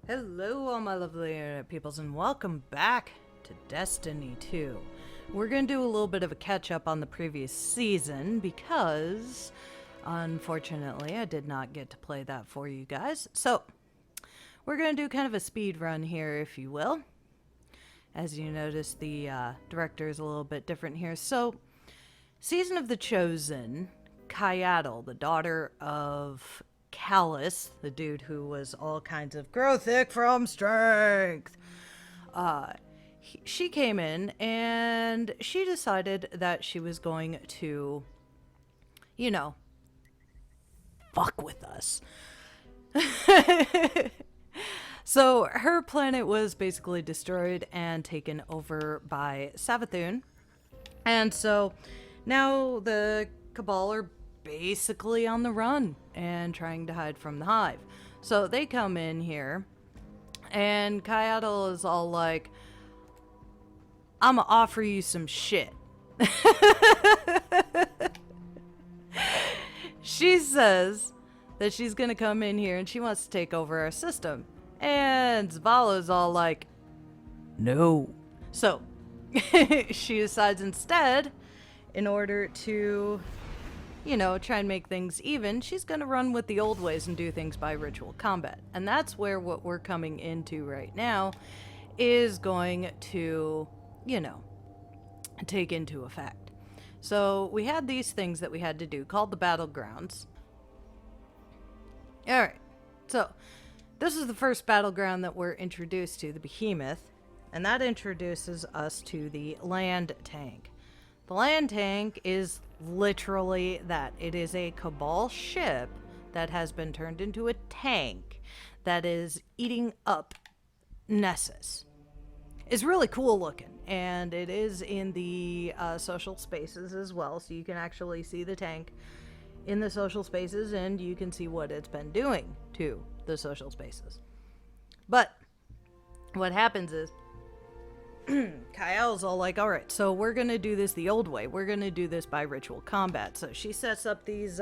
Hello all my lovely internet peoples and welcome back to Destiny 2. We're going to do a little bit of a catch up on the previous season because unfortunately I did not get to play that for you guys. So we're going to do kind of a speed run here, if you will. As you notice, the director is a little bit different here. So Season of the Chosen, Kyaddle, the daughter of Callus, the dude who was all kinds of grow thick from strength. She came in and she decided that she was going to, you know, fuck with us. So her planet was basically destroyed and taken over by Savathun. And so now the Cabal are basically on the run and trying to hide from the hive. So they come in here and Kyaddle is all like, I'm gonna offer you some shit. She says that she's gonna come in here and she wants to take over our system. And Zavala's all like, no. So she decides instead, in order to, you know, try and make things even, she's going to run with the old ways and do things by ritual combat. And that's where what we're coming into right now is going to, you know, take into effect. So we had these things that we had to do called the Battlegrounds. Alright, so this is the first battleground that we're introduced to, the Behemoth, and that introduces us to the land tank. The land tank is literally that. It is a Cabal ship that has been turned into a tank that is eating up Nessus. It's really cool looking, and it is in the social spaces as well, so you can actually see the tank in the social spaces, and you can see what it's been doing to the social spaces. But what happens is Kyle's all like, alright, so we're gonna do this the old way. We're gonna do this by ritual combat. So she sets up these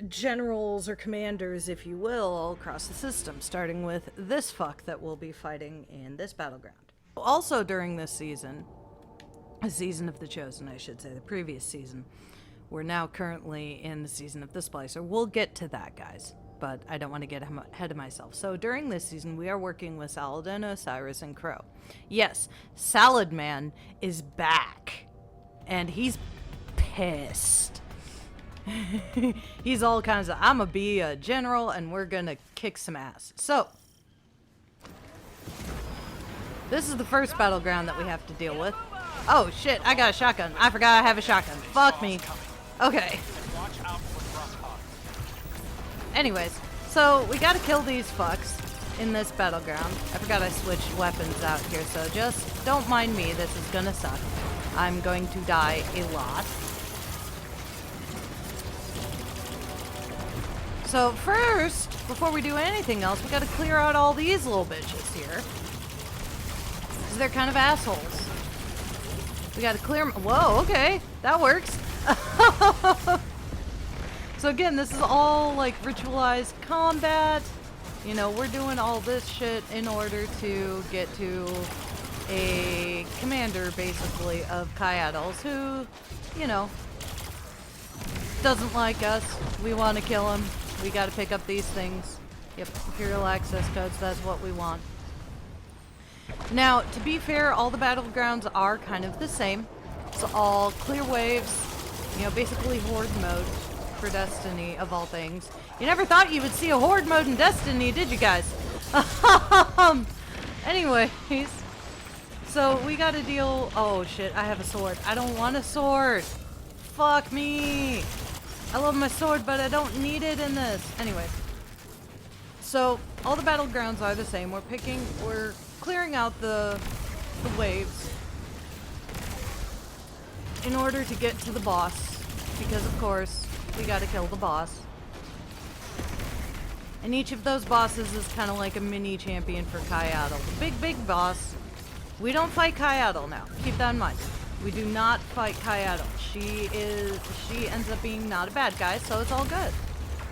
generals or commanders, if you will, all across the system, starting with this fuck that we'll be fighting in this battleground. Also during this season, a Season of the Chosen, I should say, the previous season, we're now currently in the Season of the Splicer. We'll get to that, guys, but I don't want to get ahead of myself. So during this season, we are working with Saladin, Osiris, and Crow. Yes, Salad Man is back, and he's pissed. He's all kinds of, I'm gonna be a general, and we're gonna kick some ass. So this is the first battleground that we have to deal with. Oh shit, I got a shotgun. I forgot I have a shotgun. Fuck me. Okay. Anyways, so we gotta kill these fucks in this battleground. I forgot I switched weapons out here, so just don't mind me. This is gonna suck. I'm going to die a lot. So first, before we do anything else, we gotta clear out all these little bitches here. Because they're kind of assholes. We gotta clear them. Whoa, okay. That works. So again, this is all like ritualized combat. You know, we're doing all this shit in order to get to a commander, basically, of Kyaddles who, you know, doesn't like us. We want to kill him. We gotta pick up these things. Yep, Imperial access codes, that's what we want. Now, to be fair, all the battlegrounds are kind of the same. It's all clear waves, you know, basically horde mode for Destiny, of all things. You never thought you would see a horde mode in Destiny, did you guys? Anyways, so we gotta deal... Oh shit, I have a sword. I don't want a sword. Fuck me. I love my sword, but I don't need it in this. Anyways, so all the battlegrounds are the same. We're clearing out the waves in order to get to the boss, because of course we gotta kill the boss. And each of those bosses is kind of like a mini champion for Kyaddle. The big boss. We don't fight Kyaddle now. Keep that in mind. We do not fight Kyaddle. She ends up being not a bad guy, so it's all good.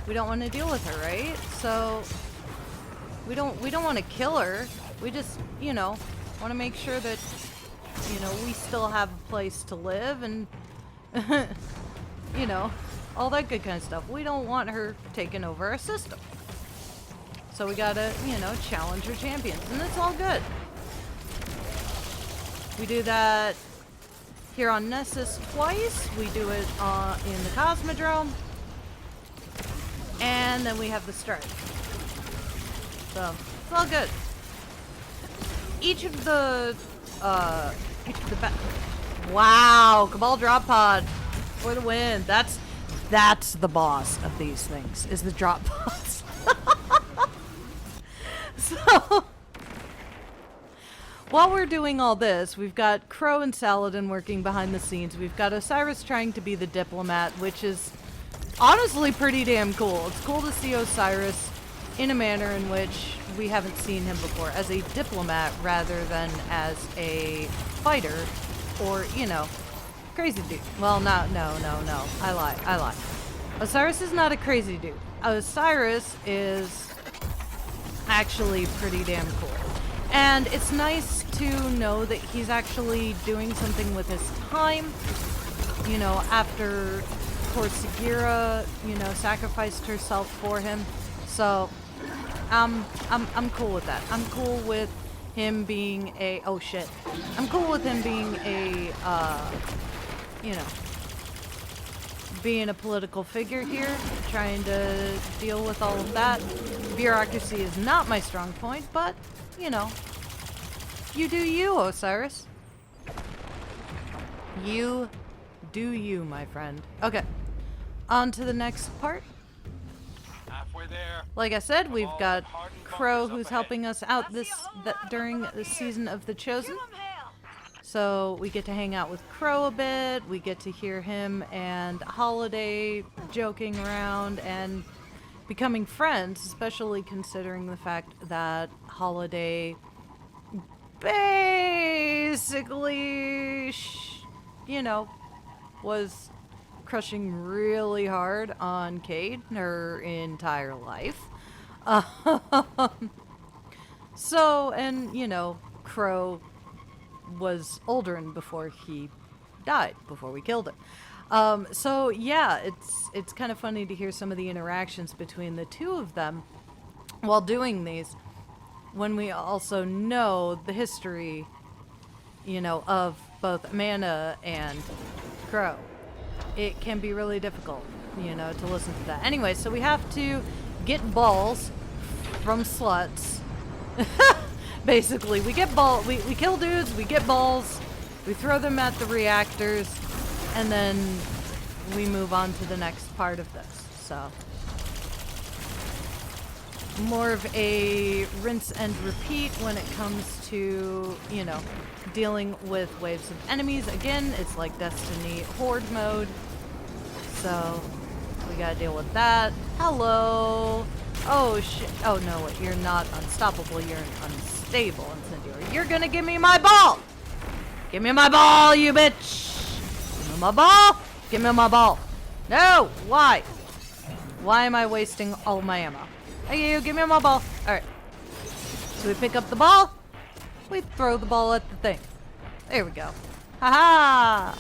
We don't want to deal with her, right? So We don't want to kill her. We just, you know, want to make sure that, you know, we still have a place to live and, you know, all that good kind of stuff. We don't want her taking over our system. So we gotta, you know, challenge her champions, and it's all good. We do that here on Nessus twice. We do it in the Cosmodrome. And then we have the strike. So, it's all good. Each of the wow, Cabal drop pod for the win. That's the boss of these things, is the drop pods. So, while we're doing all this, we've got Crow and Saladin working behind the scenes. We've got Osiris trying to be the diplomat, which is honestly pretty damn cool. It's cool to see Osiris in a manner in which we haven't seen him before, as a diplomat rather than as a fighter or, you know, crazy dude. Well, no. I lie. Osiris is not a crazy dude. Osiris is actually pretty damn cool. And it's nice to know that he's actually doing something with his time. You know, after, of course, Sagira, you know, sacrificed herself for him. So, I'm cool with that. I'm cool with him being a, oh shit. I'm cool with him being a, you know, being a political figure here, trying to deal with all of that. Bureaucracy is not my strong point, but, you know, you do you, Osiris. You do you, my friend. Okay, on to the next part. Halfway there. Like I said, we've got Crow who's helping us out during the season of The Chosen. So we get to hang out with Crow a bit, we get to hear him and Holiday joking around and becoming friends, especially considering the fact that Holiday basically, you know, was crushing really hard on Cade her entire life. So, and, you know, Crow was Aldrin before he died, before we killed him. So yeah, it's kind of funny to hear some of the interactions between the two of them while doing these, when we also know the history, you know, of both Amanda and Crow. It can be really difficult, you know, to listen to that. Anyway, so we have to get balls from sluts. Basically, we get we kill dudes, we get balls, we throw them at the reactors, and then we move on to the next part of this. So, more of a rinse and repeat when it comes to, you know, dealing with waves of enemies. Again, it's like Destiny Horde mode. So, we gotta deal with that. Hello! Oh shit. Oh no, wait, you're not unstoppable, you're unstable, incendiary. You're gonna give me my ball! Give me my ball, you bitch! Give me my ball! Give me my ball! No! Why? Why am I wasting all my ammo? Hey, you, give me my ball. Alright. So we pick up the ball, we throw the ball at the thing. There we go. Haha!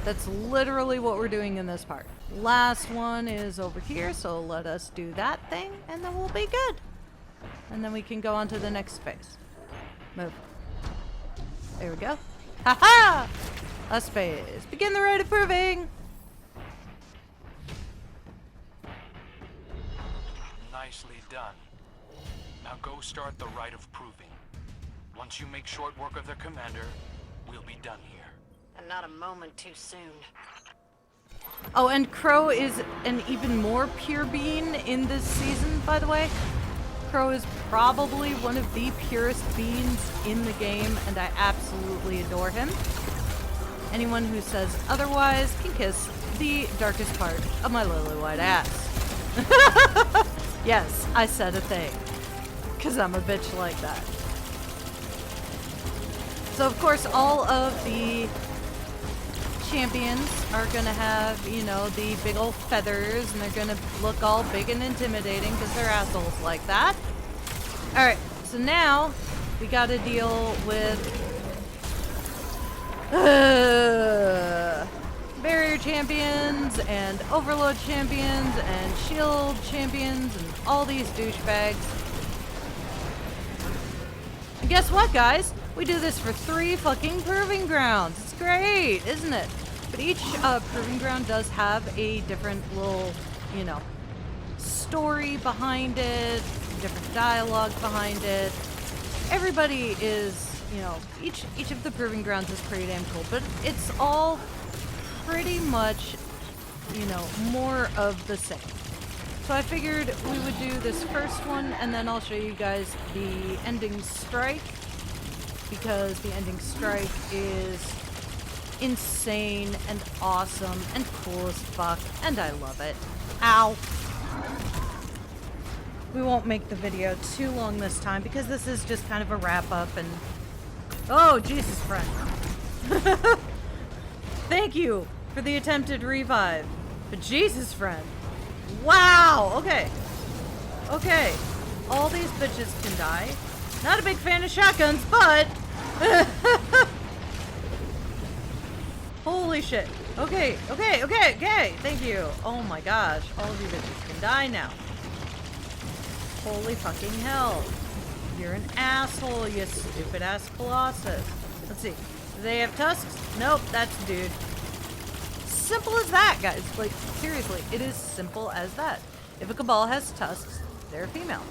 That's literally what we're doing in this part. Last one is over here, so let us do that thing, and then we'll be good. And then we can go on to the next phase. Move. There we go. Haha! Last phase. Begin the rite of proving! Nicely done. Now go start the rite of proving. Once you make short work of the commander, we'll be done here. And not a moment too soon. Oh, and Crow is an even more pure being in this season, by the way. Crow is probably one of the purest beings in the game, and I absolutely adore him. Anyone who says otherwise can kiss the darkest part of my lily white ass. Yes, I said a thing. Because I'm a bitch like that. So, of course, all of the champions are gonna have, you know, the big old feathers, and they're gonna look all big and intimidating because they're assholes like that. Alright, so now we gotta deal with barrier champions and overload champions and shield champions and all these douchebags. And guess what, guys? We do this for 3 fucking proving grounds. It's great, isn't it? But each proving ground does have a different little, you know, story behind it, different dialogue behind it. Everybody is, you know, each of the proving grounds is pretty damn cool, but it's all pretty much, you know, more of the same. So I figured we would do this first one, and then I'll show you guys the ending strike, because the ending strike is insane and awesome and cool as fuck, and I love it. Ow! We won't make the video too long this time, because this is just kind of a wrap-up, and... Oh, Jesus, friend. Thank you for the attempted revive. But Jesus, friend. Wow! Okay. Okay. All these bitches can die. Not a big fan of shotguns, but... Holy shit. Okay, okay, okay, okay. Thank you. Oh my gosh. All of you bitches can die now. Holy fucking hell. You're an asshole, you stupid ass Colossus. Let's see. Do they have tusks? Nope, that's a dude. Simple as that, guys. Like, seriously, it is simple as that. If a Cabal has tusks, they're a female.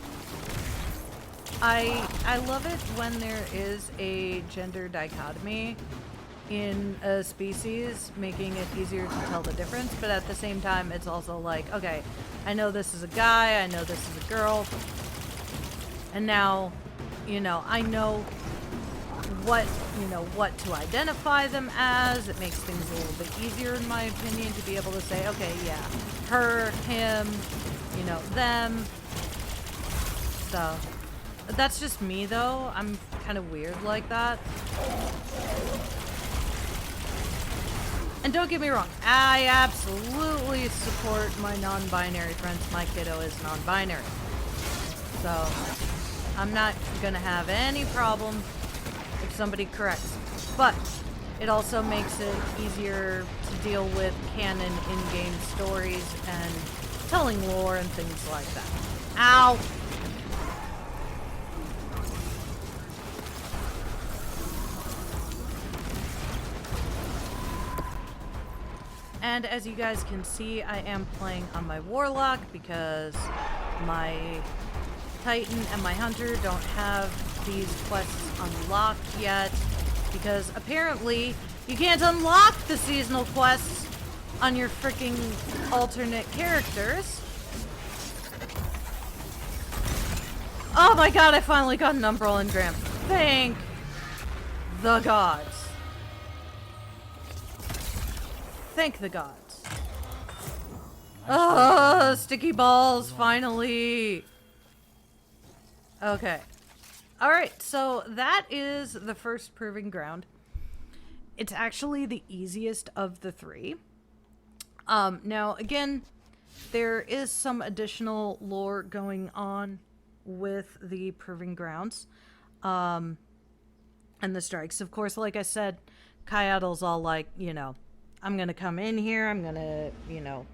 I love it when there is a gender dichotomy in a species, making it easier to tell the difference, but at the same time, it's also like, okay, I know this is a guy, I know this is a girl, and now, you know, I know what to identify them as. It makes things a little bit easier, in my opinion, to be able to say, okay, yeah, her, him, you know, them. So, that's just me, though. I'm kind of weird like that. And don't get me wrong, I absolutely support my non-binary friends. My kiddo is non-binary. So, I'm not gonna have any problem if somebody corrects. But, it also makes it easier to deal with canon in-game stories and telling lore and things like that. Ow! And as you guys can see, I am playing on my Warlock because my Titan and my Hunter don't have these quests unlocked yet. Because apparently, you can't unlock the seasonal quests on your freaking alternate characters. Oh my god, I finally got an Umbral Engram. Thank the gods. Thank the gods. Oh, sticky balls, finally. Okay. Alright, so that is the first proving ground. It's actually the easiest of the 3. Now, again, there is some additional lore going on with the proving grounds. And the strikes. Of course, like I said, Kayadal's all like, you know, I'm gonna come in here, I'm gonna, you know,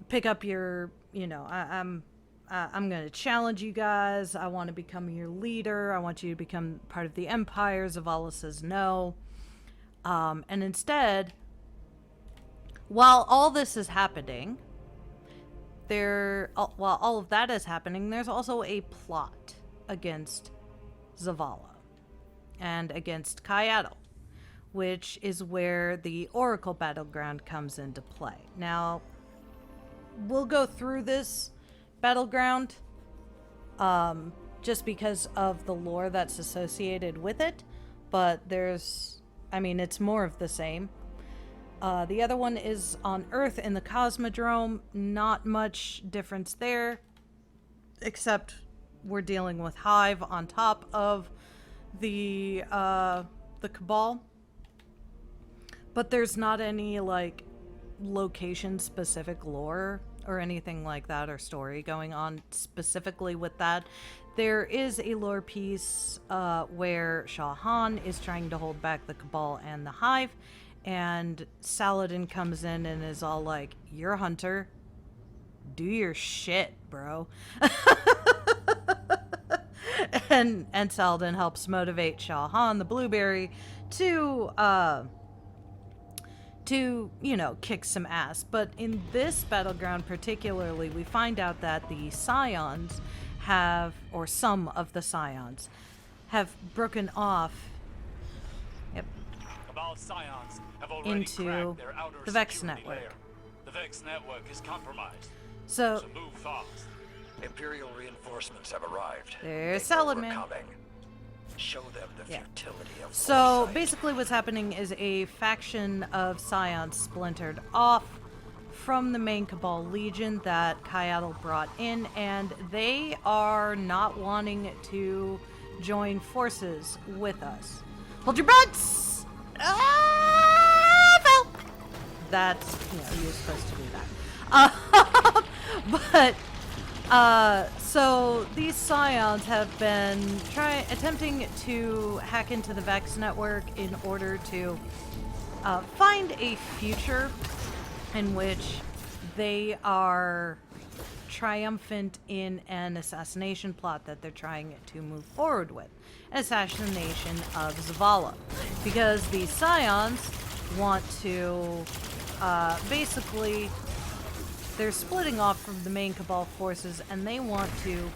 pick up your, you know, I'm gonna challenge you guys, I want to become your leader, I want you to become part of the Empire. Zavala says no. And instead, while all this is happening, while all of that is happening, there's also a plot against Zavala and against Kayadal, which is where the Oracle Battleground comes into play. Now, we'll go through this battleground just because of the lore that's associated with it, but I mean, it's more of the same. The other one is on Earth in the Cosmodrome. Not much difference there, except we're dealing with Hive on top of the Cabal. But there's not any, like, location-specific lore or anything like that, or story going on specifically with that. There is a lore piece where Shah Han is trying to hold back the Cabal and the Hive, and Saladin comes in and is all like, "You're a hunter. Do your shit, bro." and Saladin helps motivate Shah Han, the Blueberry, to kick some ass. But in this battleground particularly, we find out that the Scions have, or some of the Scions, have broken off Cabal Scions have already into cracked their outer the Vex security network. layer. The Vex network is compromised. So Move fast. Imperial reinforcements have arrived. There's They know Salad we're Man. coming. Show them the Yeah. futility of So foresight. basically what's happening is a faction of Scions splintered off from the main Cabal Legion that Kyaddle brought in, and they are not wanting to join forces with us. Hold your butts! Fell! That's, you're supposed to do that. So these Scions have been attempting to hack into the Vex network in order to find a future in which they are triumphant in an assassination plot that they're trying to move forward with. An assassination of Zavala. Because the Scions want to basically, they're splitting off from the main Cabal forces and they want to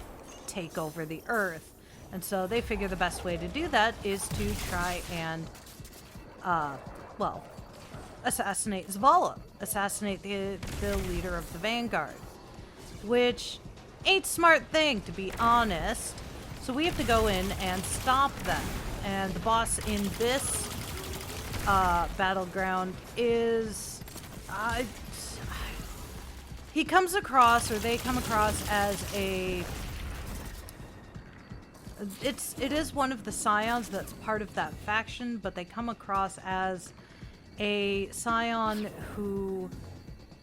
take over the Earth. And so they figure the best way to do that is to try and, assassinate Zavala. Assassinate the leader of the Vanguard. Which ain't smart thing, to be honest. So we have to go in and stop them. And the boss in this battleground is... he comes across, or they come across as a... It is one of the Scions that's part of that faction, but they come across as a Scion who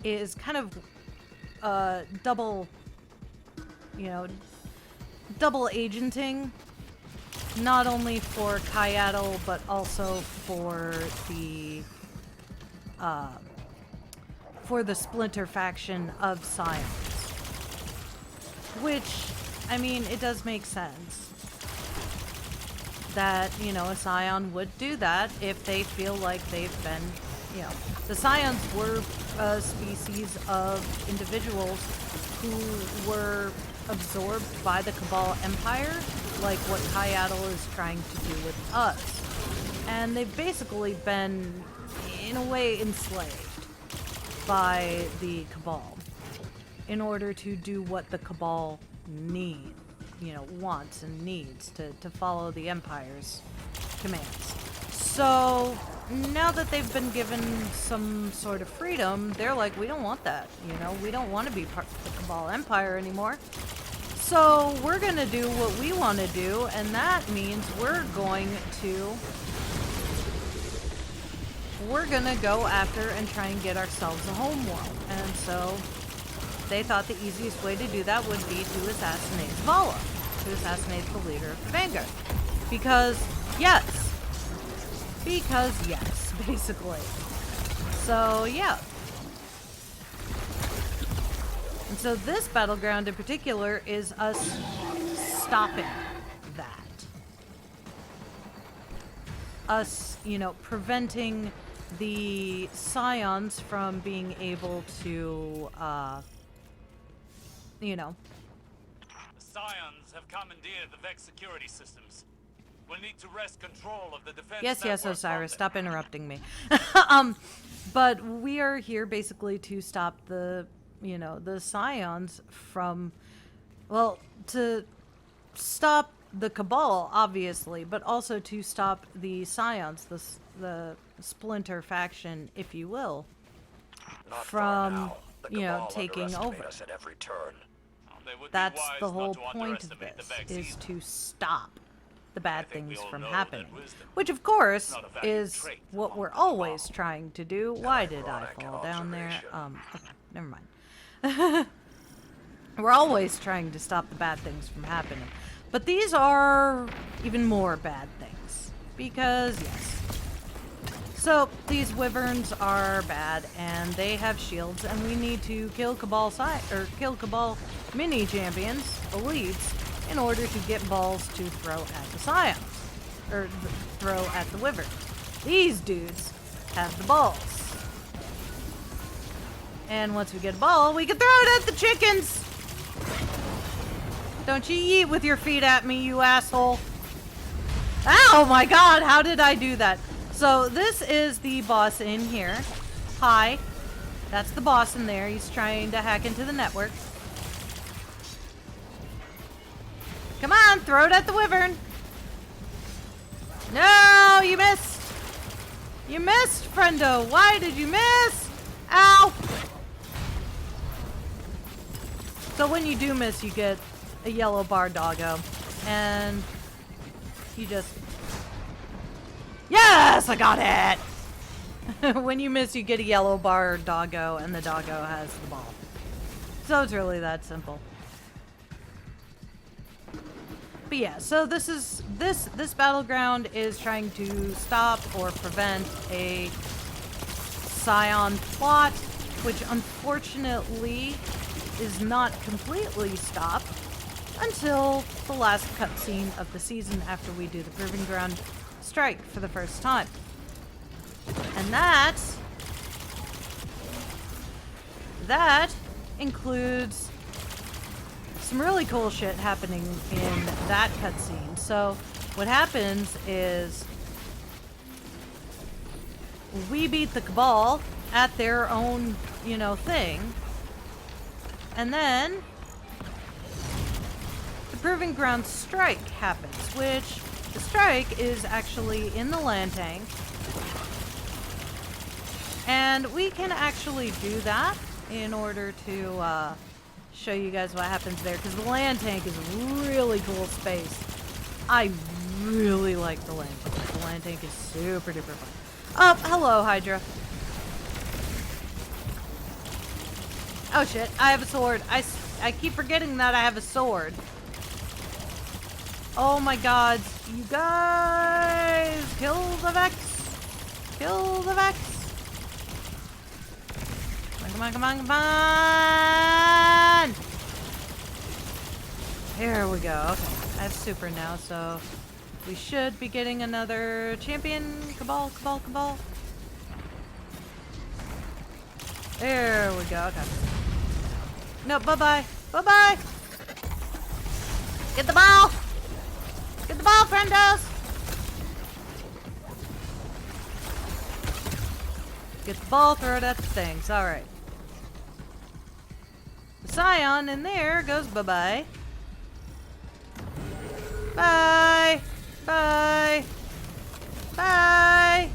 is kind of double agenting, not only for Kyaddle, but also for the splinter faction of Scions. Which, I mean, it does make sense that, a Scion would do that if they feel like they've been, the Scions were a species of individuals who were absorbed by the Cabal Empire, like what Kyaddle is trying to do with us. And they've basically been, in a way, enslaved by the Cabal in order to do what the Cabal wants and needs to follow the Empire's commands. So now that they've been given some sort of freedom, they're like, we don't want that, we don't want to be part of the Cabal Empire anymore. So we're going to do what we want to do, and that means we're going to go after and try and get ourselves a homeworld. And so they thought the easiest way to do that would be to assassinate Zavala, to assassinate the leader of the Vanguard. Because yes, basically. So, yeah. And so this battleground in particular is us stopping that. Us, preventing the Scions from being able to, The Scions have commandeered the Vex security systems. We'll need to wrest control of the defense Yes, network Osiris, from stop them. interrupting me. But we are here basically to stop the Scions from, to stop the Cabal, obviously, but also to stop the Scions, the splinter faction, if you will, Not far from, now. The Cabal taking underestimate over. us at every turn. They would be That's wise the not whole to point of underestimate the this, Vex is either. to stop the bad think we things all from know happening. that wisdom Which, of course, not a valued is trait what among we're the always Cabal. trying to do. Why did I ironic fall down there? observation. Okay, never mind. We're always trying to stop the bad things from happening. But these are even more bad things. Because, yes. So, these wyverns are bad, and they have shields, and we need to kill Cabal kill Cabal mini-champions, elites, in order to get balls to throw at the scions. Or throw at the wyverns. These dudes have the balls. And once we get a ball, we can throw it at the chickens! Don't you eat with your feet at me, you asshole. Oh my god, how did I do that? So this is the boss in here. Hi. That's the boss in there. He's trying to hack into the network. Come on, throw it at the wyvern. No, you missed. You missed, friendo. Why did you miss? Ow. So when you do miss, you get a yellow bar doggo. And you just... Yes, I got it! When you miss, you get a yellow bar doggo, and the doggo has the ball. So it's really that simple. But yeah, so this battleground is trying to stop or prevent a scion plot, which unfortunately is not completely stopped until the last cutscene of the season after we do the Proving Ground strike for the first time. And that includes some really cool shit happening in that cutscene. So what happens is we beat the Cabal at their own, you know, thing. And then the Proving Ground strike happens, which the strike is actually in the land tank. And we can actually do that in order to show you guys what happens there, because the land tank is a really cool space. I really like the land tank. The land tank is super duper fun. Oh, hello, Hydra. Oh shit, I have a sword. I keep forgetting that I have a sword. Oh my god, you guys! Kill the Vex! Kill the Vex! Come on, come on, come on! Here we go. Okay, I have super now, so we should be getting another champion. Cabal, Cabal, Cabal. There we go. Okay. No, bye-bye. Bye-bye! Get the ball! Get the ball, friendos! Get the ball, throw it at the things. Alright. The scion in there goes bye-bye. Bye! Bye! Bye!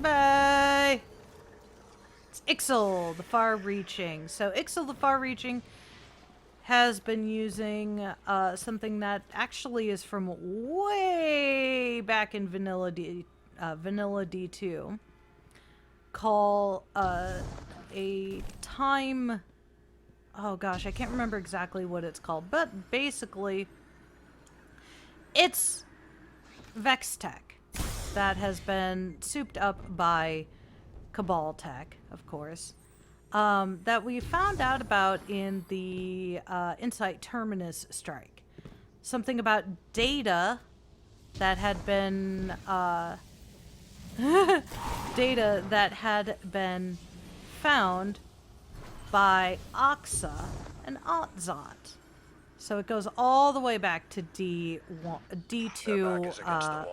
Bye! It's Ixel, the far-reaching. So Ixel, the far-reaching, has been using something that actually is from way back in Vanilla D2, called a time... Oh gosh, I can't remember exactly what it's called, but basically it's Vex tech that has been souped up by Cabal tech, of course, that we found out about in the Insight Terminus strike. Something about data that had been data that had been found by Oxa and Otzot. So it goes all the way back to D2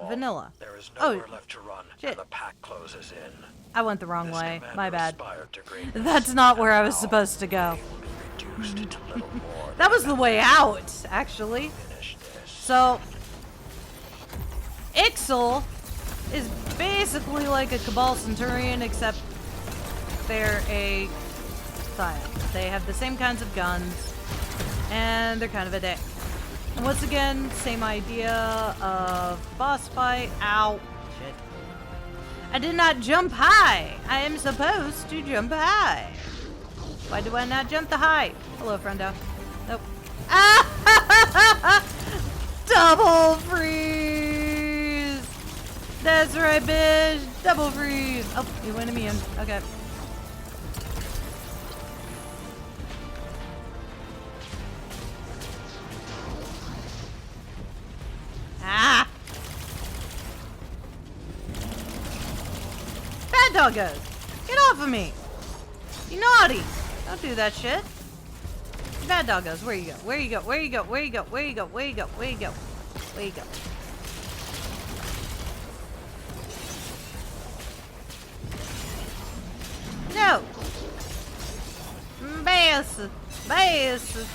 vanilla. There is nowhere left to run, shit. and the pack closes in. I went the wrong way. Commander My bad. aspired to greatness, That's not where I and was now supposed to go. he will be reduced to little more That than was the way out, actually. finish this. So, Ixel is basically like a Cabal Centurion, except they're a scion. They have the same kinds of guns, and they're kind of a dick. And once again, same idea of boss fight. Ow. Shit. I did not jump high. I am supposed to jump high. Why do I not jump the height? Hello, friendo. Nope. Ah! Double freeze! That's right, bitch! Double freeze! Oh, you went immune. Okay. Ah! Bad doggos! Get off of me! You naughty! Don't do that shit. Bad doggos, where you go? Where you go? Where you go? Where you go? Where you go? Where you go? Where you go? Where you go? No! Bass! Bass!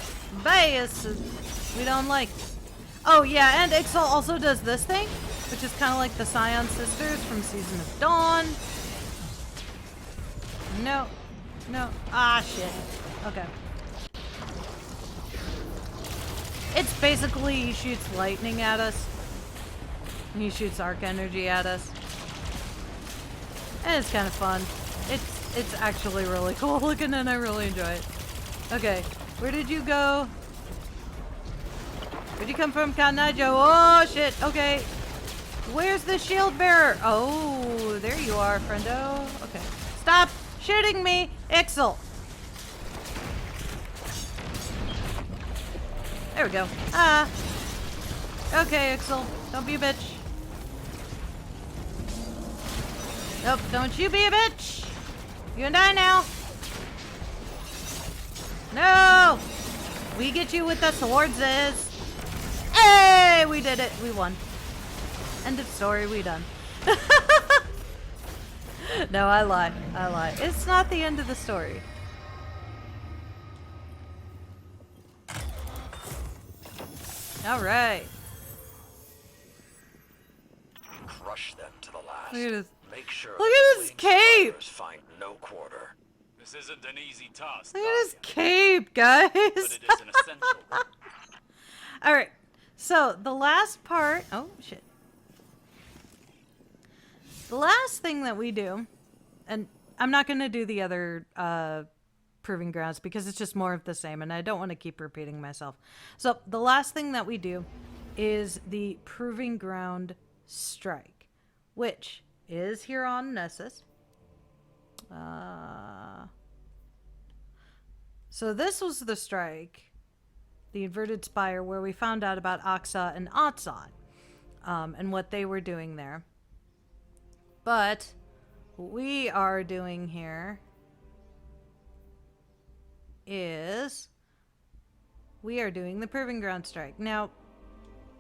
Bass! We don't like. Oh yeah, and Ixal also does this thing, which is kind of like the Scion Sisters from Season of Dawn. No. No. Ah, shit. Okay. It's basically he shoots lightning at us. And he shoots arc energy at us. And it's kind of fun. It's actually really cool looking and I really enjoy it. Okay. Where did you go? Where'd you come from, Kanajo? Oh, shit. Okay. Where's the shield bearer? Oh, there you are, friendo. Okay. Stop shooting me, Ixal. There we go. Ah. Okay, Ixal. Don't be a bitch. Nope, don't you be a bitch. You and I now. No! We get you with the swords is. Hey! We did it. We won. End of story. We done. No, I lie. I lie. It's not the end of the story. Alright. Crush them to the last. Look at this. Make sure Look at the his fleeing cape! survivors find no quarter. This isn't an easy task. Look at his Guardian, cape, guys. but it is an essential one. Alright. So, the last part... Oh, shit. The last thing that we do... And I'm not going to do the other proving grounds because it's just more of the same and I don't want to keep repeating myself. So, the last thing that we do is the proving ground strike, which is here on Nessus. So this was the strike, the inverted spire, where we found out about Aksa and Atsat, and what they were doing there. But what we are doing here is we are doing the proving ground strike. Now,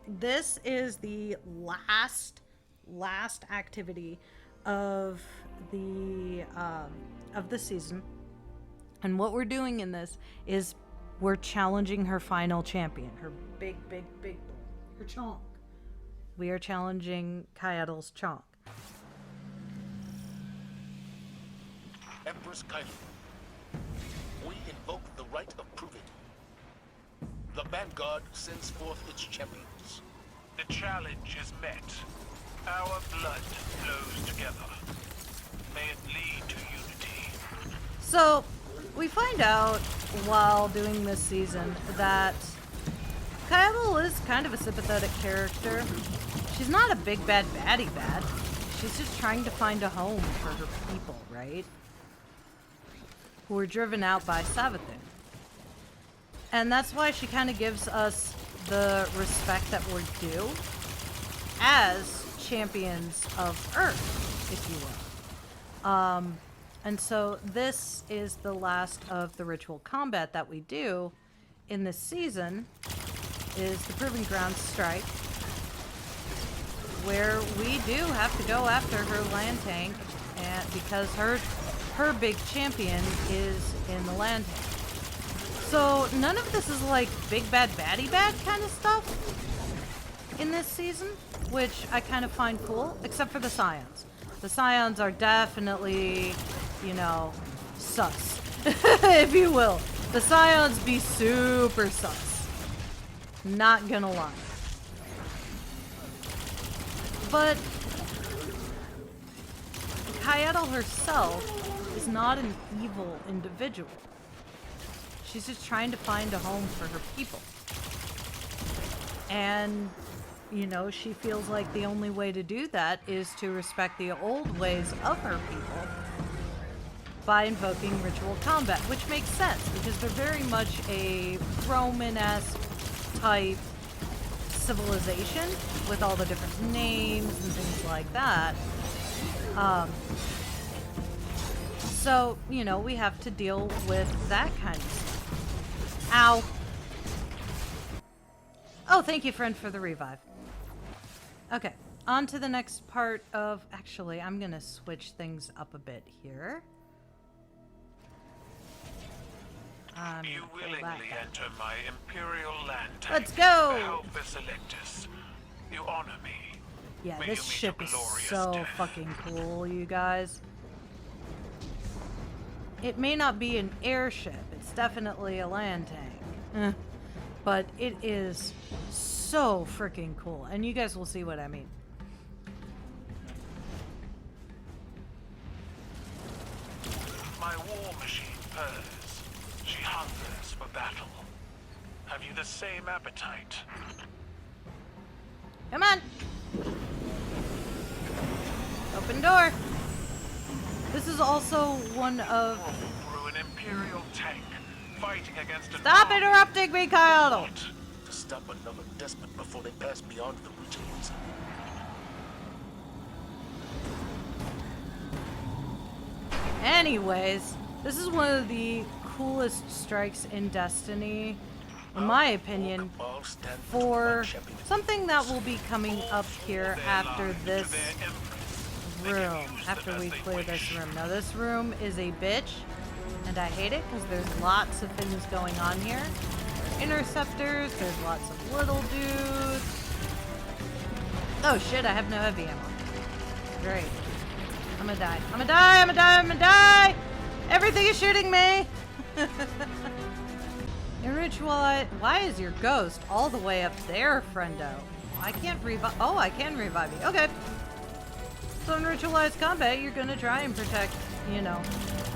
this is the last activity of the season, and what we're doing in this is we're challenging her final champion, her big, her Chonk. We are challenging Kyaddle's Chonk. Empress Kylie, we invoke the right of proving. The Vanguard sends forth its champions. The challenge is met. Our blood flows together. May it lead to unity. So, we find out while doing this season that Kyaddle is kind of a sympathetic character. She's not a big bad baddie bad. She's just trying to find a home for her people, right? Who were driven out by Savathun. And that's why she kind of gives us the respect that we're due as champions of Earth, if you will. And so this is the last of the ritual combat that we do in this season, is the Proving Ground Strike, where we do have to go after her land tank, and because her big champion is in the land tank. So none of this is like big bad baddie bad kind of stuff in this season, which I kind of find cool, except for the Scions. The Scions are definitely, you know, sus, if you will. The Scions be super sus. Not gonna lie. But Kyaddle herself is not an evil individual. She's just trying to find a home for her people. And, you know, she feels like the only way to do that is to respect the old ways of her people by invoking ritual combat, which makes sense because they're very much a Roman-esque type civilization with all the different names and things like that. So, you know, we have to deal with that kind of stuff. Ow. Oh, thank you, friend, for the revive. Okay, on to the next part of... Actually, I'm gonna switch things up a bit here. You willingly enter my Imperial land. Let's go! Alpha Selectus. You honor me. Yeah, May this you meet ship a is glorious so death. fucking cool, you guys. It may not be an airship. It's definitely a land tank. But it is so freaking cool. And you guys will see what I mean. My war machine purrs. She hungers for battle. Have you the same appetite? Come on! Open door! This is also one of... Through an Imperial tank, fighting against a... Stop interrupting me, Kyle! To stop another despot before they pass beyond the rituals. Anyways, this is one of the coolest strikes in Destiny, in my opinion, All stand for one champion. something that will be coming up here after this room, after we clear this room. Now, this room is a bitch, and I hate it because there's lots of things going on here. Interceptors, there's lots of little dudes. Oh shit, I have no heavy ammo. Great. I'm gonna die. I'm gonna die, I'm gonna die, I'm gonna die! Everything is shooting me! Ritualize. Why is your ghost all the way up there, friendo? I can't revive. Oh, I can revive you. Okay. So in ritualized combat, you're gonna try and protect, you know,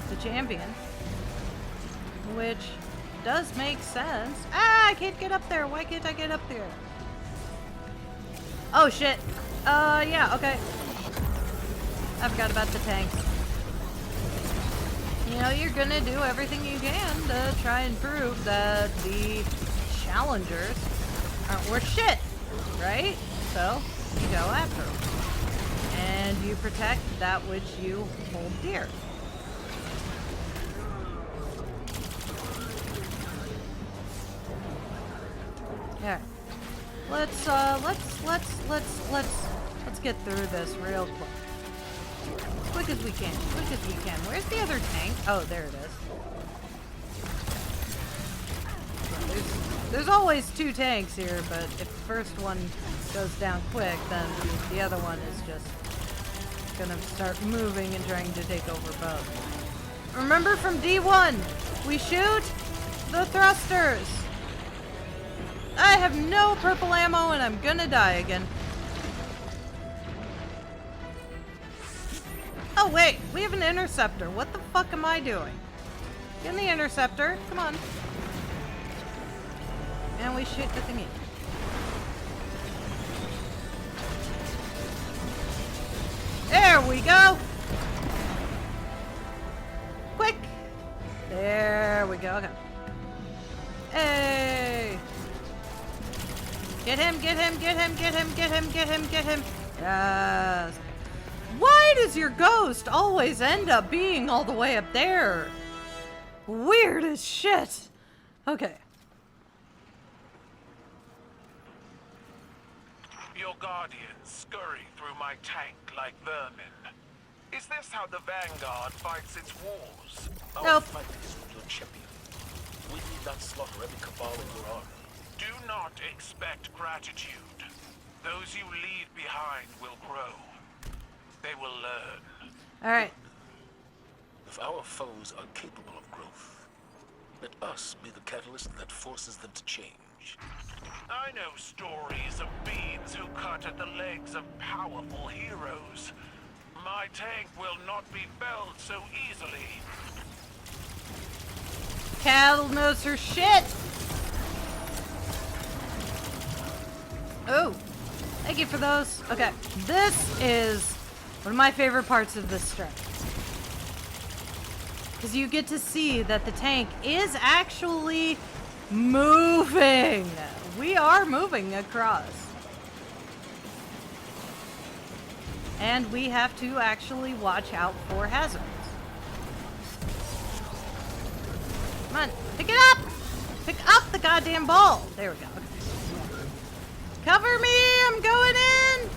the champion. Which does make sense. Ah, I can't get up there. Why can't I get up there? Oh, shit. Yeah, okay. I forgot about the tanks. You know, you're gonna do everything you can to try and prove that the challengers aren't worth shit, right? So, you go after them. And you protect that which you hold dear. Alright. Let's get through this real quick. As quick as we can. Quick as we can. Where's the other tank? Oh, there it is. There's always two tanks here, but if the first one goes down quick, then the other one is just gonna start moving and trying to take over both. Remember from D1, we shoot the thrusters. I have no purple ammo and I'm gonna die again. Oh wait, we have an interceptor. What the fuck am I doing? Get in the interceptor, come on. And we shoot the thingy. There we go! Quick! There we go, okay. Hey! Get him, get him, get him, get him, get him, get him, get him. Yes. Why does your ghost always end up being all the way up there? Weird as shit. Okay. Your guardians scurry through my tank like vermin. Is this how the Vanguard fights its wars? Our Nope. fight is with your champion. We need not slaughter every cabal in your army. Do not expect gratitude. Those you leave behind will grow. They will learn. Alright. If our foes are capable of growth, let us be the catalyst that forces them to change. I know stories of beings who cut at the legs of powerful heroes. My tank will not be felled so easily. Cattle knows her shit. Oh, thank you for those. Okay, this is one of my favorite parts of this strike. Because you get to see that the tank is actually moving. We are moving across. And we have to actually watch out for hazards. Come on, pick it up! Pick up the goddamn ball! There we go. Cover me! I'm going in!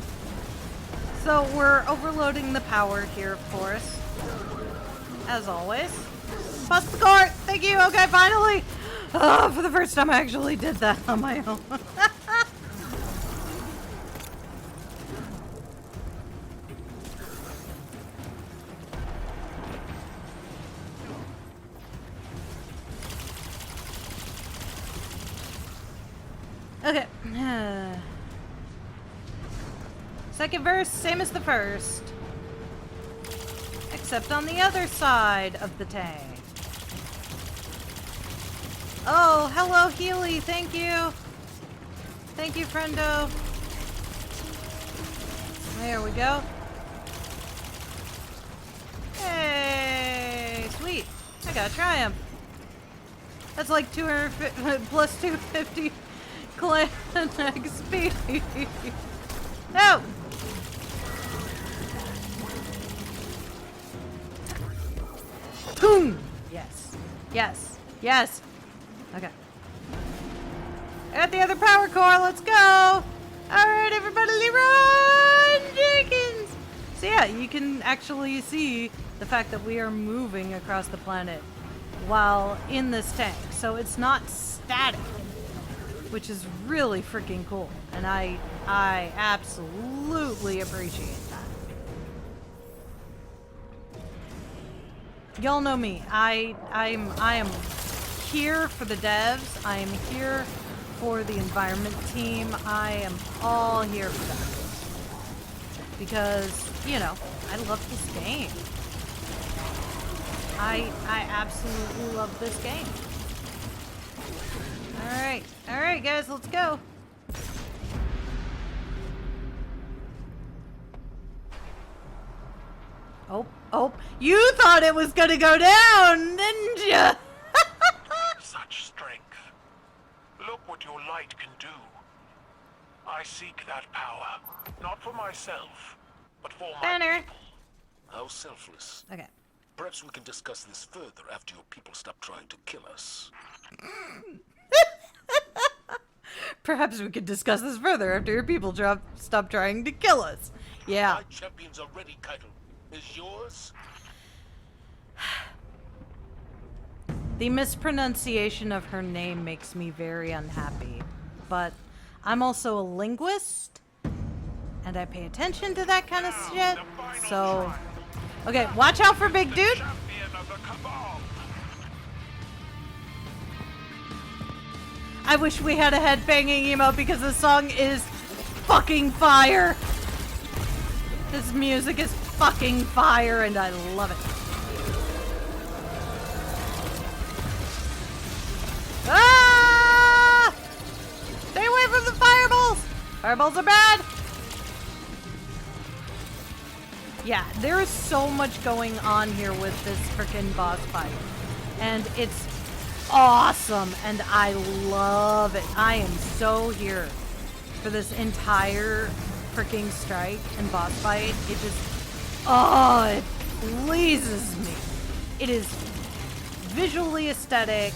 So we're overloading the power here, of course. As always. Bust the court! Thank you! Okay, finally! Oh, for the first time I actually did that on my own. Okay. Second verse, same as the first. Except on the other side of the tank. Oh, hello, Healy. Thank you. Thank you, friendo. There we go. Hey, sweet. I got a triumph. That's like 250 plus 250 clan XP. No! Boom! Yes. Yes. Yes. Okay. I got the other power core. Let's go! Alright, everybody, Leroy Jenkins! So yeah, you can actually see the fact that we are moving across the planet while in this tank. So it's not static, which is really freaking cool. And I absolutely appreciate that. Y'all know me. I am here for the devs. I am here for the environment team. I am all here for that. Because, you know, I love this game. I absolutely love this game. Alright guys, let's go. Oh, you thought it was gonna go down, didn't ya? Such strength. Look what your light can do. I seek that power, not for myself, but for my Banner. people. How selfless. Okay. Perhaps we can discuss this further after your people stop trying to kill us. Perhaps we could discuss this further after your people stop trying to kill us. Yeah. My champions are ready, Keitel. Is yours? The mispronunciation of her name makes me very unhappy. But I'm also a linguist, and I pay attention to that kind of shit. So, okay, watch out for Big Dude. Champion of the Cabal. I wish we had a headbanging emote because this song is fucking fire. This music is fucking fire and I love it. Ah! Stay away from the fireballs! Fireballs are bad! Yeah, there is so much going on here with this frickin' boss fight. And it's awesome and I love it. I am so here for this entire freaking strike and boss fight. It just, oh, it pleases me. It is visually aesthetic.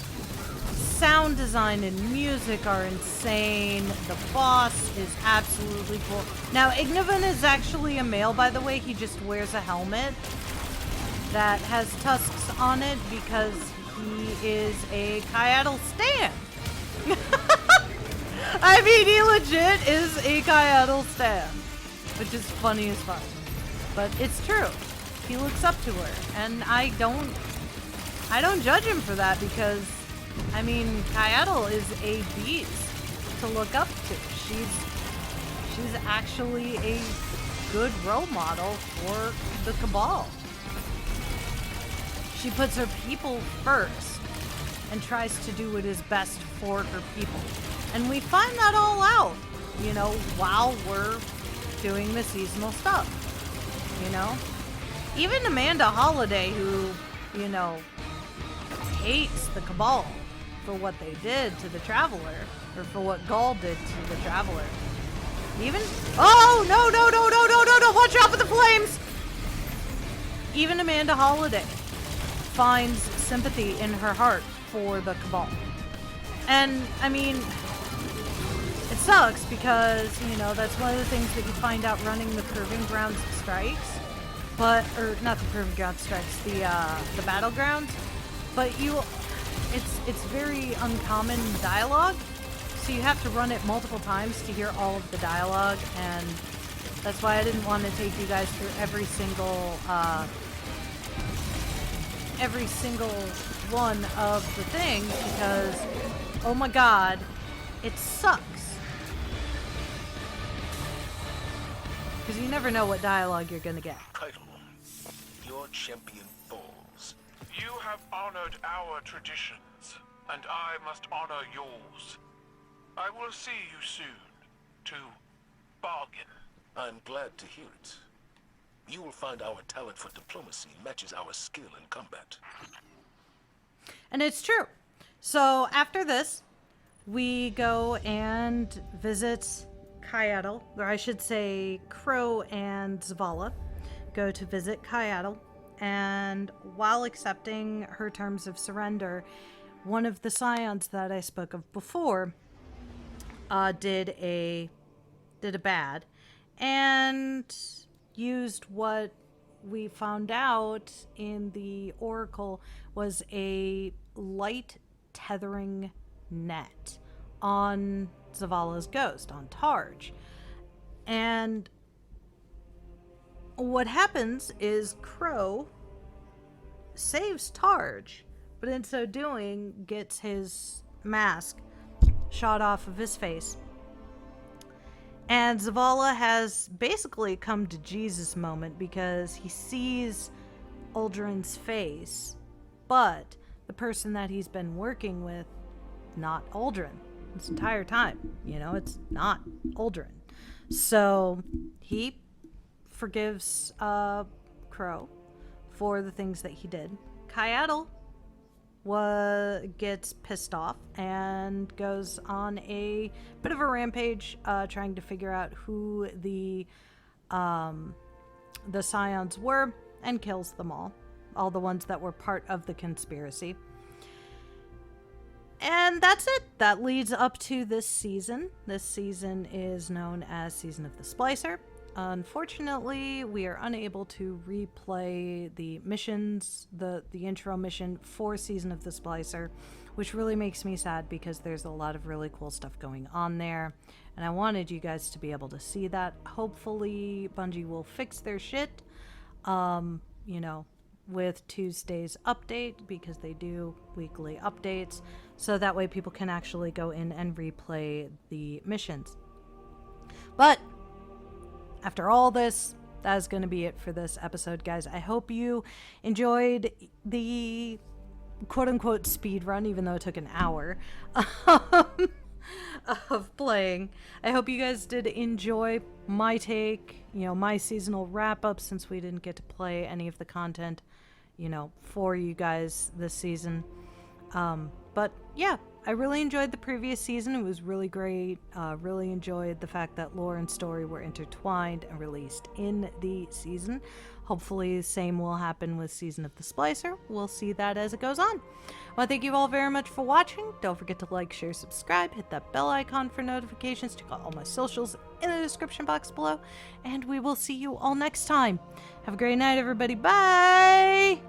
Sound design and music are insane. The boss is absolutely cool. Now, Ignivan is actually a male, by the way. He just wears a helmet that has tusks on it because he is a Kaiatl stan. I mean, he legit is a Kaiatl stan, which is funny as fuck. But it's true. He looks up to her, and I don't judge him for that because, I mean, Kaiatl is a beast to look up to. She's actually a good role model for the Cabal. She puts her people first. and tries to do what is best for her people. And we find that all out, you know, while we're doing the seasonal stuff, you know? Even Amanda Holiday, who, you know, hates the Cabal for what they did to the Traveler, or for what Gaul did to the Traveler. Even, oh, no, watch out for the flames! Even Amanda Holiday finds sympathy in her heart for the Cabal. And, I mean, it sucks because, you know, that's one of the things that you find out running the Proving Grounds strikes. But, or not the Proving Grounds strikes, the Battlegrounds. But it's very uncommon dialogue. So you have to run it multiple times to hear all of the dialogue. And that's why I didn't want to take you guys through every single one of the things because, oh my god, it sucks. Because you never know what dialogue you're gonna get. Title. Your champion falls. You have honored our traditions, and I must honor yours. I will see you soon, to bargain. I'm glad to hear it. You will find our talent for diplomacy matches our skill in combat. And it's true. So after this, we go and visit Kyaddle, or I should say Crow and Zavala go to visit Kyaddle, and while accepting her terms of surrender, one of the scions that I spoke of before did a bad and used what we found out in the Oracle was a light tethering net on Zavala's ghost, on Tarj. And what happens is Crow saves Tarj, but in so doing gets his mask shot off of his face. And Zavala has basically come to Jesus moment because he sees Uldren's face, but the person that he's been working with, not Uldren. This entire time, you know, it's not Uldren. So he forgives Crow for the things that he did. Kyaddle gets pissed off and goes on a bit of a rampage, trying to figure out who the scions were, and kills them all the ones that were part of the conspiracy. And that's it. That leads up to this season. This season is known as Season of the Splicer. Unfortunately, we are unable to replay the missions, the intro mission for Season of the Splicer, which really makes me sad because there's a lot of really cool stuff going on there. And I wanted you guys to be able to see that. Hopefully, Bungie will fix their shit, you know, with Tuesday's update, because they do weekly updates. So that way people can actually go in and replay the missions. But after all this, that is going to be it for this episode, guys. I hope you enjoyed the quote-unquote speed run, even though it took an hour of playing. I hope you guys did enjoy my take, you know, my seasonal wrap-up, since we didn't get to play any of the content, you know, for you guys this season. But yeah, I really enjoyed the previous season. It was really great. Really enjoyed the fact that lore and story were intertwined and released in the season. Hopefully the same will happen with Season of the Splicer. We'll see that as it goes on. Well, thank you all very much for watching. Don't forget to like, share, subscribe, hit that bell icon for notifications. Check out all my socials in the description box below. And we will see you all next time. Have a great night, everybody. Bye!